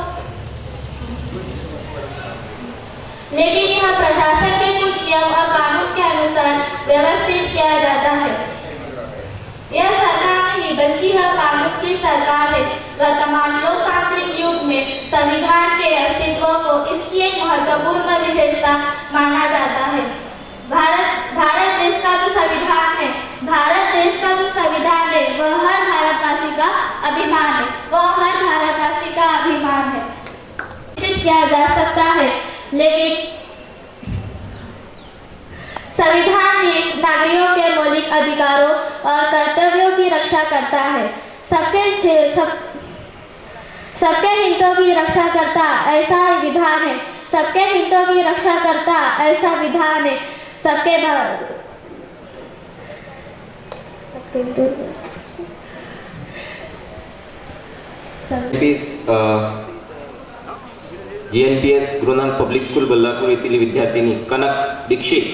लेकिन यह प्रशासन के कुछ नियम और कानून के अनुसार व्यवस्थित किया जाता है. यह सरकार नहीं बल्कि यह कानून की सरकार है. वर्तमान लोकतांत्रिक युग में संविधान के अस्तित्व को इसकी एक महत्वपूर्ण विशेषता माना जाता है. भारत देश का जो संविधान है, भारत देश का जो संविधान है वह हर भारतवासी का अभिमान है. वह हर भारतवासी का अभिमान है. निश्चित किया जा सकता है, लेकिन संविधान भी नागरिकों के मौलिक अधिकारों और कर्तव्यों की रक्षा करता है. सबके हितों की रक्षा करता ऐसा विधान है. सबके हितों की रक्षा करता ऐसा विधान है. सबके GNPS Guru Nanak public school Ballarpur येथील विद्यार्थिनी Kanak Dikshit.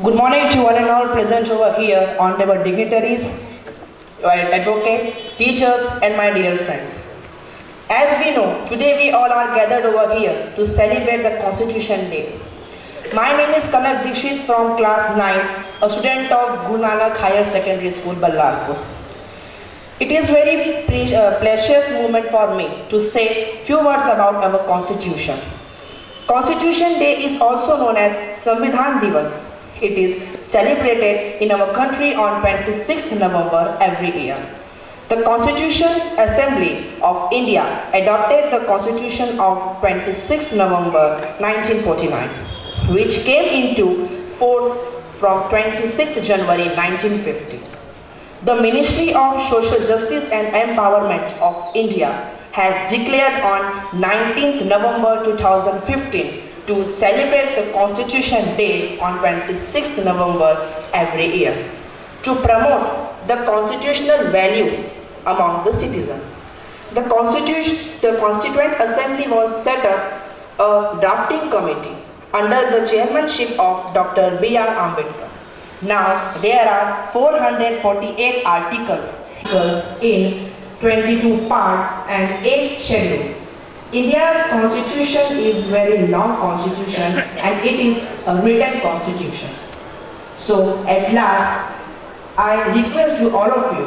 Good morning to one and all present over here, honorable dignitaries, advocates, teachers, and my dear friends. As we know, today we all are gathered over here to celebrate the Constitution Day. My name is Kanak Dikshit from class 9, a student of Guru Nanak Higher Secondary School, Ballarpur. It is very precious moment for me to say few words about our Constitution. Constitution Day is also known as Samvidhan Divas. It is celebrated in our country on 26th November every year. The Constitution Assembly of India adopted the Constitution of 26th November 1949, which came into force from 26th January 1950. The Ministry of Social Justice and Empowerment of India has declared on 19th November 2015 to celebrate the Constitution Day on 26th November every year to promote the constitutional value among the citizens. The Constituent Assembly was set up a drafting committee under the chairmanship of Dr. B.R. Ambedkar. Now there are 448 articles in 22 parts and 8 schedules. India's constitution is very long constitution and it is a written constitution. So at last, I request you all of you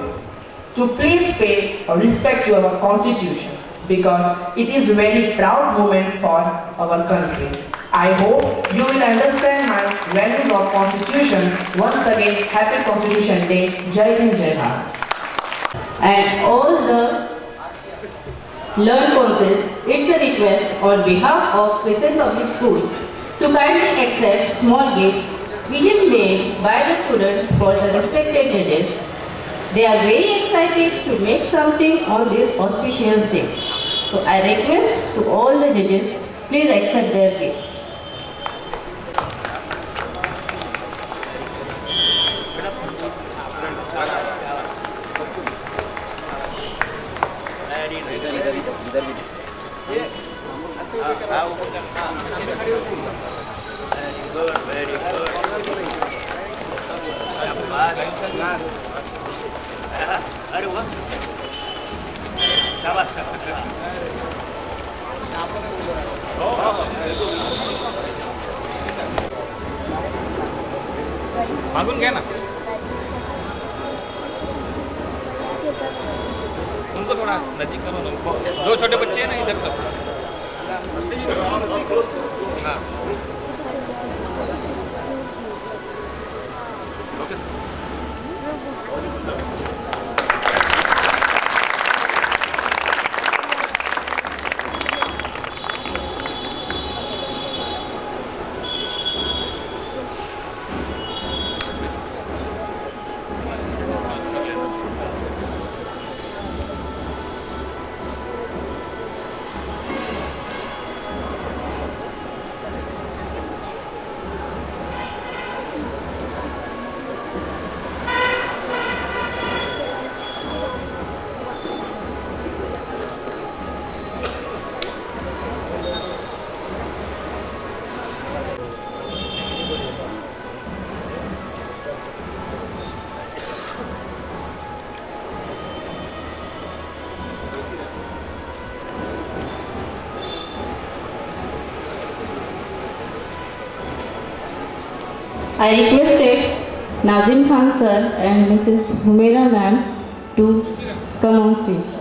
to please pay respect to our constitution because it is a very proud moment for our country. I hope you will understand my values of constitution. Once again, happy Constitution Day. Jai Hind, Jai Bharat. And all the learned councils, it's a request on behalf of Crescent Public School to kindly accept small gifts which is made by the students for the respected judges. They are very excited to make something on this auspicious day. So I request to all the judges, please accept their gifts. Very good. अरे वाह, शाबाश शाबाश. मागून घ्या ना. उनको थोड़ा नजीक करो. दो छोटे बच्चे हैं ना, इधर करो. हाँ, okay. I requested Nazim Khan sir and Mrs. Humaira ma'am to come on stage.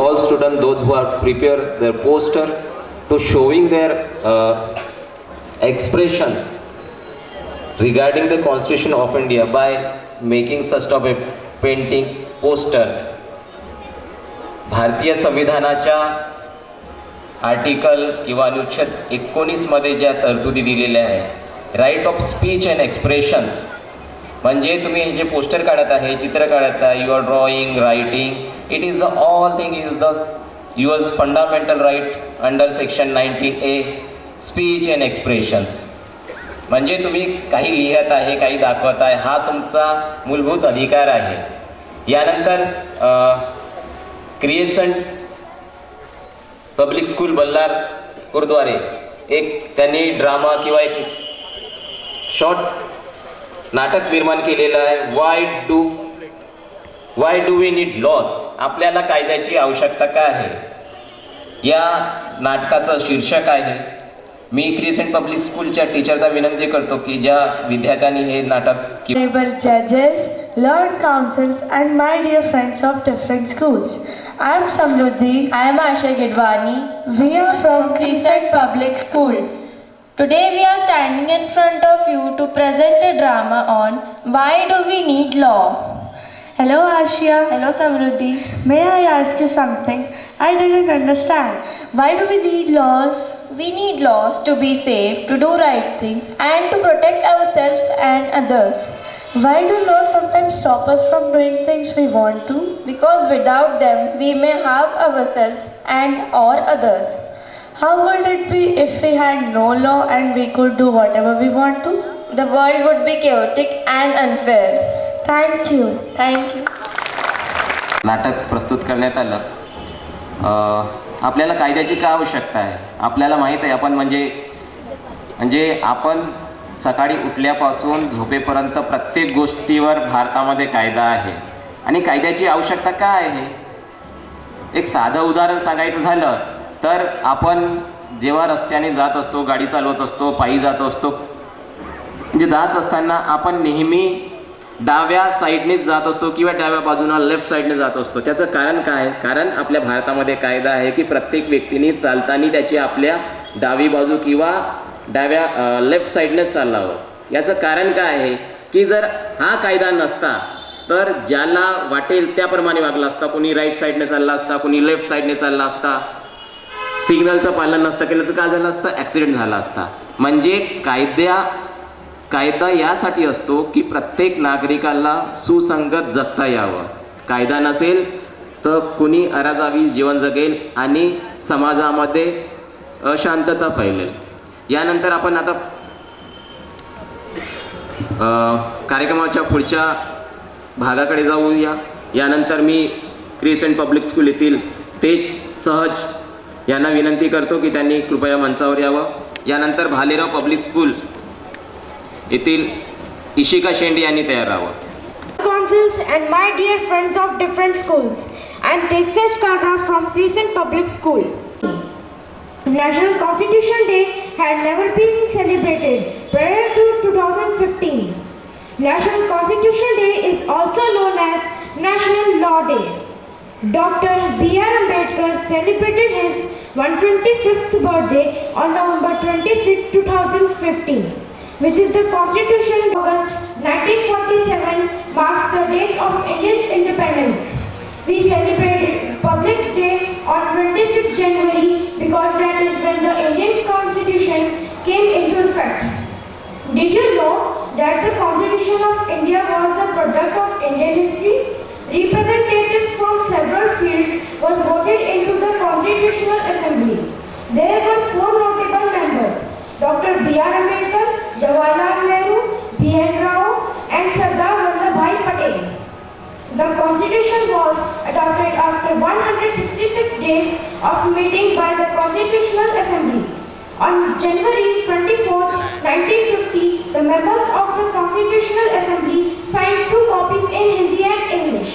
All students, those who are prepare their poster to showing their expressions regarding the Constitution of India by making such type of paintings, posters. भारतीय संविधानाच्या आर्टिकल किंवा अनुच्छेद 19 मध्ये ज्या तरतुदी दिलेल्या आहे, right of speech and expressions, म्हणजे तुम्ही हे जे पोस्टर काढत आहे, चित्र काढत आहे, you are drawing, writing, it is the all thing is the yours fundamental right under section 19A speech and expressions. म्हणजे तुम्ही काही लिहित आहे, काही दाखवत आहे, हा तुमचा मूलभूत अधिकार आहे. यानंतर क्रिएशन पब्लिक स्कूल बल्लारपूरद्वारे एक त्यांनी ड्रामा किंवा एक शॉर्ट नाटक निर्माण केलेलं आहे, why do we need laws, आपल्याला कायद्याची आवश्यकता काय आहे. या नाटकाचं शीर्षक आहे. मी क्रिसेंट पब्लिक स्कूलच्या टीचरला विनंती करतो की ज्या विद्यार्थ्यांनी हे नाटक जजेस, learned councils and my dear friends of different schools. I am Samruddhi. I am Asha Gidwani. We are from Crescent Public School. Today we are standing in front of you to present a drama on why do we need law. Hello Ashia. Hello Samruddhi. May I ask you something? I didn't understand. Why do we need laws? We need laws to be safe, to do right things and to protect ourselves and others. Why do laws sometimes stop us from doing things we want to? Because without them we may harm ourselves and or others. How would it be if we had no law and we could do whatever we want to? The world would be chaotic and unfair. Thank you. Thank you. नाटक प्रस्तुत करण्यात आलं. आपल्याला कायद्याची काय आवश्यकता आहे. आपल्याला माहीत आहे आपण म्हणजे आपण सकाळी उठल्यापासून झोपेपर्यंत प्रत्येक गोष्टीवर भारतामध्ये कायदा आहे आणि कायद्याची आवश्यकता काय आहे. एक साधं उदाहरण सांगायचं झालं तर आपण जेव्हा रस्त्याने जात असतो, गाडी चालवत असतो, पायी जात असतो, म्हणजे जात असताना आपण नेहमी डाव्या साईडनेच जात असतो किंवा डाव्या बाजूला लेफ्ट साईडने जात असतो. त्याचं कारण काय आहे. कारण आपल्या भारतामध्ये कायदा आहे की प्रत्येक व्यक्तीने चालताना त्याची आपल्या डावी बाजू किंवा डाव्या लेफ्ट साईडनेच चालावं. याचं कारण काय आहे की जर हा कायदा नसता तर ज्याला वाटेल त्याप्रमाणे वागला असता. कोणी राईट साईडने चालला असता, कोणी लेफ्ट साईडने चालला असता. सिग्नलचं पालन नसतं केलं तर काय झालं असतं, ॲक्सिडेंट झाला असता. म्हणजे कायदा यासाठी असतो की प्रत्येक नागरिकाला सुसंगत जगता यावं. कायदा नसेल तर कुणी अराजावी जीवन जगेल आणि समाजामध्ये अशांतता फैलेल. यानंतर आपण आता कार्यक्रमाच्या पुढच्या भागाकडे जाऊया. यानंतर मी क्रिसेंट पब्लिक स्कूल येथील तेज सहज यांना विनंती करतो की त्यांनी कृपया मंचावर यावं. यानंतर भालेराव पब्लिक स्कूल येथील इशिका शेंडे यांनी तयार राहावं. Councils and my dear friends of different schools, I am Teksej Kaka from Crescent Public School. National Constitution Day had never been celebrated prior to 2015. National Constitution Day is also known as National Law Day. Dr. B.R. Ambedkar celebrated his 125th birthday on November 26, 2015, which is the Constitution. August 1947 marks the date of India's independence. We celebrate Republic Day on 26 January because that is when the Indian Constitution came into effect. Did you know that the Constitution of India was a product of Indian history? Representatives from several fields were voted into the Constitutional Assembly. There were 4 notable members: Dr. B.R. Ambedkar, Jawaharlal Nehru, B.N. Rao, and Sardar Vallabhbhai Patel. The Constitution was adopted after 166 days of meeting by the Constitutional Assembly. On January 24, 1950, the members of the Constitutional Assembly signed 2 copies in Hindi and English.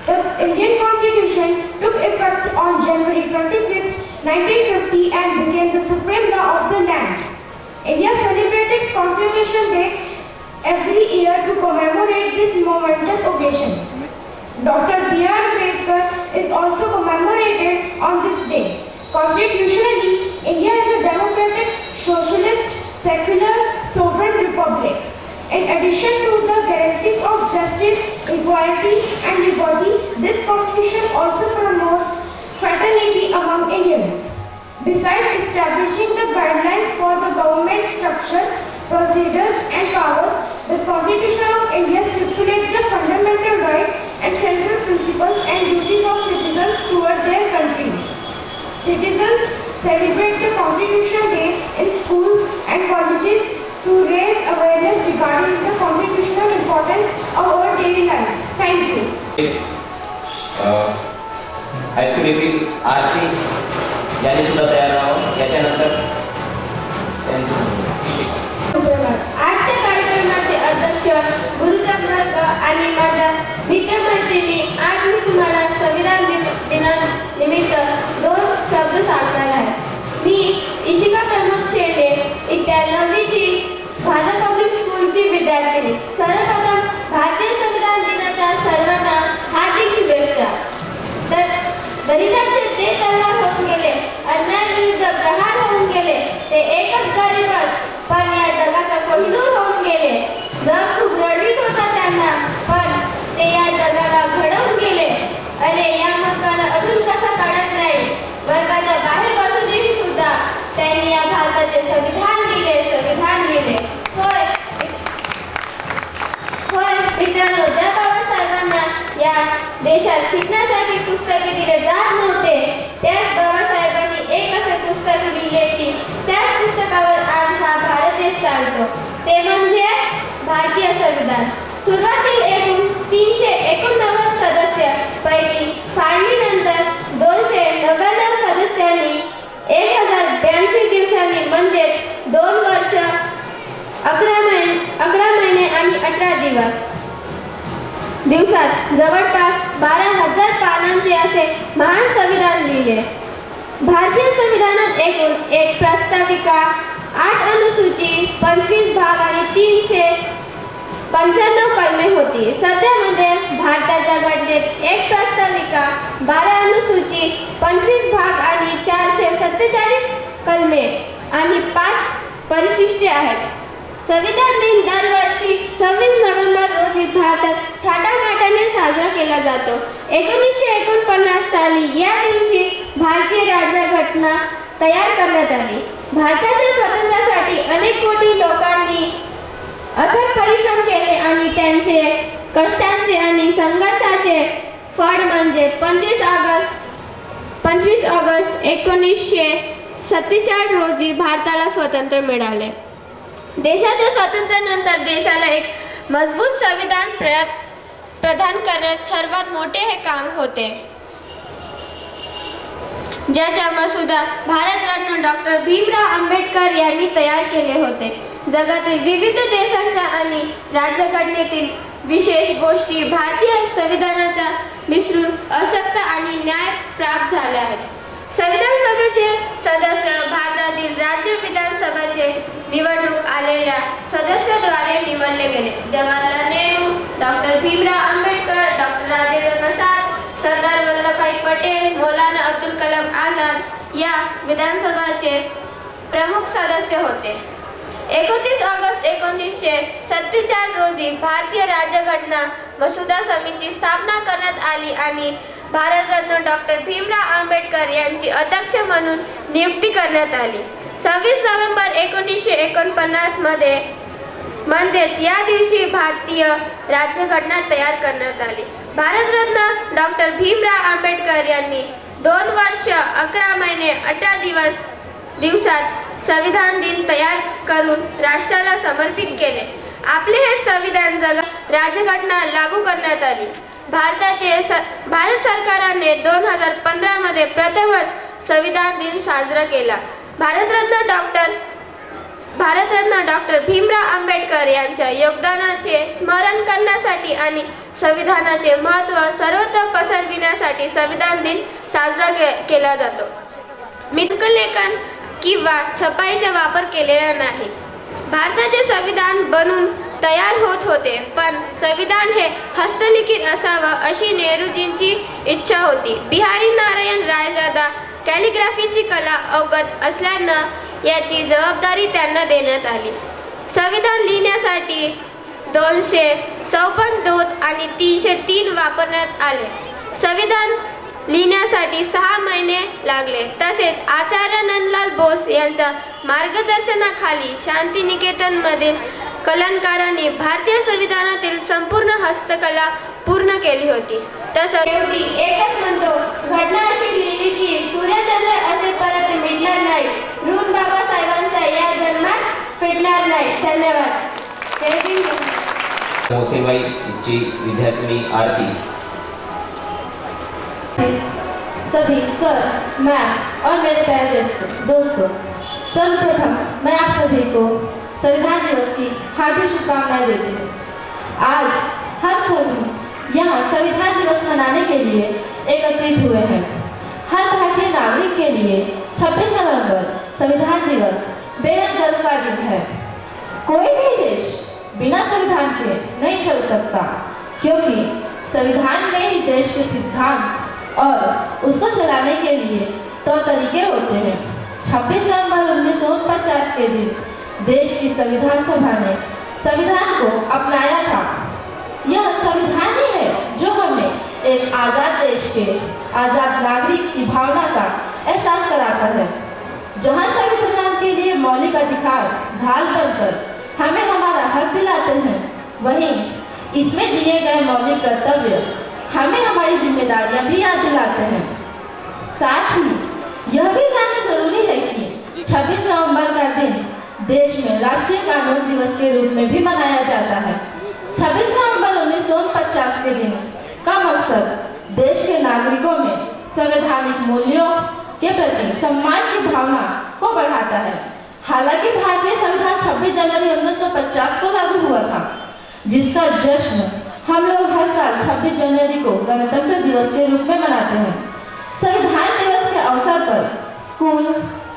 The Indian Constitution took effect on January 26, 1950 and became the supreme law of the land. India celebrates its Constitution Day every year to commemorate this momentous occasion. Dr. B.R. Ambedkar is also commemorated on this day. Constitutionally, India is a democratic, socialist, secular, sovereign republic. In addition to the guarantees of justice, equality, and liberty, this Constitution also promotes fraternity among Indians. Besides establishing the guidelines for the government structure, procedures, and powers, the Constitution of India stipulates the fundamental rights and central principles and duties of citizens toward their country. Citizens celebrate the Constitution Day in schools and colleges to raise awareness regarding the constitutional importance of our daily lives. Thank you. High school येथील आरती यांनी सुद्धा तयार राहावं. याच्यानंतर आजच्या कार्यक्रमाचे अध्यक्ष गुरुचंद्र आणि माझ्या मित्रमैत्रिणी, आज मी तुम्हाला संविधान दिनानिमित्त 2 शब्द सांगणार आहे. मी इशिका प्रमोद शेंडे इत्या 9वीची भारत पब्लिक स्कूलची विद्यार्थिनी. सर्वप्रथम भारतीय संविधान दिनाच्या सर्वांना हार्दिक शुभेच्छा. दरिद्रांचे ते तल्ला होऊन गेले, अन्यायाविरुद्ध प्रहार होऊन गेले, ते एकच गरीबच पण या जगाचा कोहिनूर होऊन गेले. जग खूप रडवीत होता त्यांना, पण ते या जगाला घडवून गेले. अरे या मुलगाला अजून कसा काढत नाही. वर्गाच्या बाहेर बसूनही सुद्धा त्यांनी या भारताचे संविधान लिहिले. होय मित्रांनो, ज्या बाबासाहेबांना या देशात शिकण्यासाठी पुस्तके दिले जात नव्हते, त्याच बाबासाहेबांनी एक असे पुस्तक लिहिले की त्याच पुस्तकावर आज हा भारत देश चालतो, ते म्हणजे भारतीय संविधान. सुरुवातीला एकूण 389 सदस्य पैकी फाळणीनंतर 299 सदस्यांनी 1082 दिवसांनी म्हणजेच 2 वर्ष 11 महिने आणि 18 दिवसात जवळपास 12,000 पानांचे असे महान संविधान लिहिले. भारतीय संविधानात एकूण 1 प्रास्ताविका, 8 अनुसूची, 25 भाग आणि 395 कलमे होती. सध्यामध्ये भारताच्या घटनेत 1 प्रास्ताविका, 12 अनुसूची, 25 भाग आणि 447 कलमे आणि 5 परिशिष्टे आहेत. संविधान दिन दरवर्षी 26 नोव्हेंबर रोजी भारतात थाटामाटाने साजरा केला जातो. 1949 साली या दिवशी भारतीय राज्यघटना तयार करण्यात आली. भारताच्या स्वातंत्र्यासाठी अनेक कोटी लोकांनी अथक परिश्रम केले आणि त्यांचे कष्टांचे आणि संघर्षाचे फळ म्हणजे 25 ऑगस्ट 1947 रोजी भारताला स्वातंत्र्य मिळाले. देशाच्या स्वातंत्र्यानंतर देशाला एक मजबूत संविधान प्रदान करण्यात सर्वात मोठे हे काम होते, ज्याचा मसुदा भारतरत्न डॉक्टर भीमराव आंबेडकर यांनी तयार केले होते. जगातील विविध देशांच्या आणि राज्यघटनेतील विशेष गोष्टी भारतीय संविधानाचा मिसळून अशक्त आणि न्याय प्राप्त झाले आहेत. संविधान सभेचे सदस्य भारतातील राज्य विधानसभेचे निवडणूक आलेल्या सदस्याद्वारे निवडले गेले. जवाहरलाल नेहरू, डॉक्टर भीमराव आंबेडकर, डॉक्टर राजेंद्र प्रसाद, सरदार वल्लभभाई पटेल, मौलाना अब्दुल कलाम आझाद या विधानसभेचे प्रमुख सदस्य होते. 29 ऑगस्ट 1947 रोजी भारतीय राज्यघटना मसुदा समितीची स्थापना करण्यात आली आणि भारतरत्न डॉक्टर भीमराव आंबेडकर यांची अध्यक्ष म्हणून नियुक्ती करण्यात आली. 26 नोव्हेंबर 1949 मध्ये म्हणजेच या दिवशी भारतीय राज्यघटना तयार करण्यात आली. भारतरत्न डॉक्टर भीमराव आंबेडकर यांनी 2 वर्ष 11 महिने 18 दिवसात संविधान दिन तयार करून राष्ट्राला समर्पित केले. आपले हे संविधान जगात राज्यघटना लागू करण्यात आली. भारत सरकारने 2015 मध्ये प्रथमच संविधान दिन साजरा केला. भारतरत्न डॉक्टर भीमराव आंबेडकर यांच्या योगदानाचे स्मरण करण्यासाठी आणि संविधानाचे महत्त्व सर्वत्र पसरविण्यासाठी संविधान दिन साजरा केला जातो. लेखन किंवा छपाईचा वापर केलेला नाही. भारताचे संविधान बनून तयार होत होते, पण संविधान हे हस्तलिखित असावं अशी नेहरूजींची इच्छा होती. बिहारी नारायण रायजादा कॅलिग्राफीची कला अवगत असल्यानं याची जबाबदारी त्यांना देण्यात आली. संविधान लिहिण्यासाठी 254 दूत आणि 303 वापरण्यात आले. संविधान लिहिण्यासाठी 6 महिने लागले. तसेच आचार्य नंदलाल बोस यांच्या मार्गदर्शनाखाली शांतिनिकेतनमधील कलाकारांनी भारतीय संविधानातील संपूर्ण हस्तकला पूर्ण केली होती. तसंच शेवटी एकच म्हणतो, घटना अशी लिहिली की सूर्यचंद्र असे परत मिटणार नाही. ऋण बाबासाहेबांचा या जन्मात फेडणार नाही. धन्यवाद. जय भीम. मोसेबाई जी विद्यार्थिनी आरती. सभी सर, मैम और मेरे प्यारे दोस्तों, सर्वप्रथम मैं आप सभी को संविधान दिवस की हार्दिक शुभकामनाएं देती हूँ. आज हम सभी यहाँ संविधान दिवस मनाने के लिए एकत्रित हुए हैं. हर भारतीय नागरिक के लिए 26 नवंबर संविधान दिवस बेहद गर्व का दिन है. कोई भी देश बिना संविधान के नहीं चल सकता, क्योंकि संविधान में ही देश के सिद्धांत और उसको चलाने के लिए तौर तरीके होते हैं. 26 नवंबर 1949 के दिन देश की संविधान सभा ने संविधान को अपनाया था. यह संविधान ही है जो हमें एक आज़ाद देश के आज़ाद नागरिक की भावना का एहसास कराता है. जहाँ संविधान के लिए मौलिक अधिकार ढाल बनकर हमें हमारा हक दिलाते हैं, वहीं इसमें दिए गए मौलिक कर्तव्य हमें हमारी जिम्मेदारियां भी याद दिलाते हैं. साथ ही यह भी जानना जरूरी है कि 26 नवंबर का दिन देश में राष्ट्रीय कानून दिवस के रूप में भी मनाया जाता है. 26 नवंबर 1949 के दिन का मकसद देश के नागरिकों में संवैधानिक मूल्यों के प्रति सम्मान की भावना को बढ़ाता है. हालांकि भारतीय संविधान 26 जनवरी 1950 को लागू हुआ था, जिसका जश्न हम लोग हर साल 26 जनवरी को गणतंत्र दिवस के रूप में मनाते हैं. संविधान दिवस के अवसर पर स्कूल,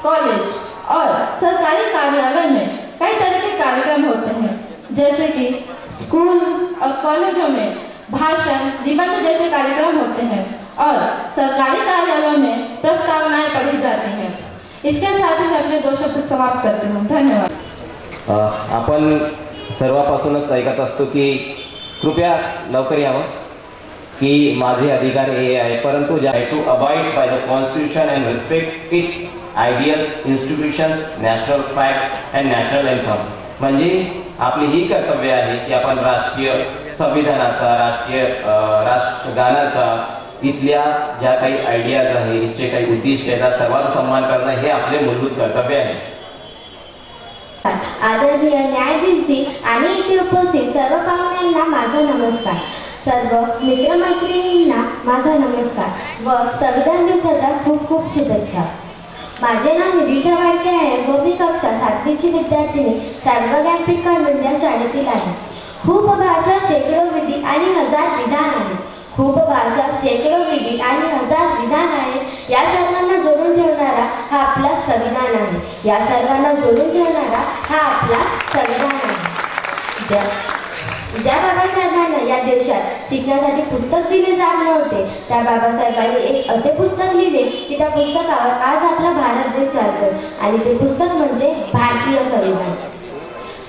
कॉलेज और सरकारी कार्यालय में कई तरह के कार्यक्रम होते हैं, जैसे कि स्कूल और कॉलेजों में भाषण, निबंध जैसे कार्यक्रम होते हैं और सरकारी कार्यालयों में प्रस्तावनाएं पढ़ी जाती हैं. इसके साथ ही मैं अपने 2 शब्द समाप्त करती हूँ. धन्यवाद. आपण सर्वापासूनच ऐकत असतो की कृपया लवकर यावं, की माझे अधिकार हे आहे, परंतु to abide by the constitution and respect its ideals, institutions, national flag and national anthem. म्हणजे आपली ही कर्तव्य आहे की आपण राष्ट्रीय संविधानाचा, राष्ट्रीय राष्ट्रगानाचा, इथल्या ज्या काही आयडियाज आहेत, जे काही उद्दिष्ट आहेत, त्या सर्वांचा सन्मान करणं हे आपले मूलभूत कर्तव्य आहे. आदरणीय न्यायाधीशजी आणि इथे उपस्थित सर्व पाहुण्यांना माझा नमस्कार. सर्व मित्रमैत्रिणींना माझा नमस्कार व संविधान दिवसाच्या खूप खूप शुभेच्छा. माझे नाव निधीशा वाडके आहे व मी कक्षा 7वीची विद्यार्थिनी साईबाबा ज्ञानपीठ कॉन्व्हेंट या शाळेतील आहे. खूप भाषा, शेकडो विधी आणि हजार विधान आहेत. खूप भाषा, शेकडो विधी आणि हजार विधान आहेत. या सर्वांना जोडून ठेवणारा हा आपला संविधान आहे. या सर्वांना जोडून ठेवणारा हा आपला संविधान आहे. ज्या बाबासाहेबांना या देशात शिकण्यासाठी पुस्तक दिले जात नव्हते, त्या बाबासाहेबांनी एक असे पुस्तक लिहिले की त्या पुस्तकावर आज आपला भारत देश चालतो आणि ते पुस्तक म्हणजे भारतीय संविधान.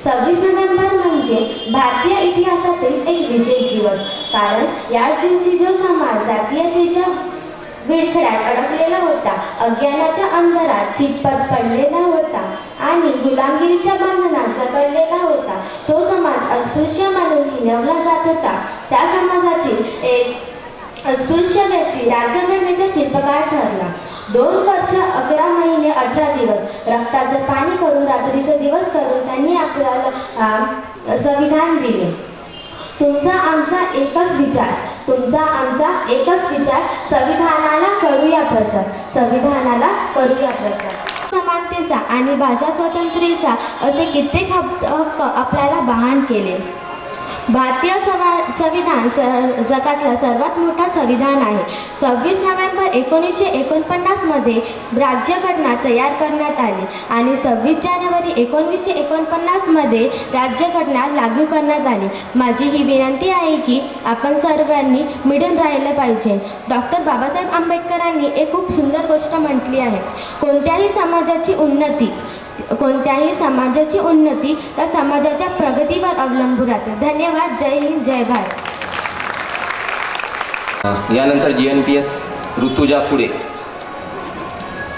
26 नोव्हेंबर म्हणजे भारतीय इतिहासातील एक विशेष दिवस. कारण याच दिवशी जो समाज जातीयतेच्या विळखड्यात अडकलेला होता, अज्ञानाच्या अंधारात खितपत पडलेला होता आणि गुलामगिरीच्या बंधनात जकडलेला होता, तो समाज अस्पृश्य म्हणून हिणवला जात होता. त्या समाजातील एक अस्पृश्य व्यक्ती राज्यघटनेचा शिल्पकार ठरला. 2 वर्ष 11 महिने 18 दिवस रक्ताचं पाणी करून, रात्रीचे दिवस करून त्यांनी आपल्याला संविधान दिले. तुमचा आमचा एकच विचार, तुमचा आमचा एकच विचार, संविधानाला करूया प्रचार, संविधानाला करूया प्रचार. समानतेचा आणि भाषा स्वातंत्र्याचा असे कित्येक हक्क आपल्याला बहाल केले. भारतीय संविधान जगातला सर्वात मोठा संविधान आहे. 26 नोव्हेंबर 1949 मध्ये राज्यघटना तयार करण्यात आली आणि 26 जानेवारी 1949 मध्ये राज्यघटना लागू करण्यात आली. माझी ही विनंती आहे की आपण सर्वांनी मिळून राहिलं पाहिजे. डॉक्टर बाबासाहेब आंबेडकरांनी एक खूप सुंदर गोष्ट म्हटली आहे, कोणत्याही समाजाची उन्नती त्या समाजाच्या प्रगतीवर अवलंबून राहते. धन्यवाद. जय हिंद, जय भारत. यानंतर GNPS ऋतुजा पुढे.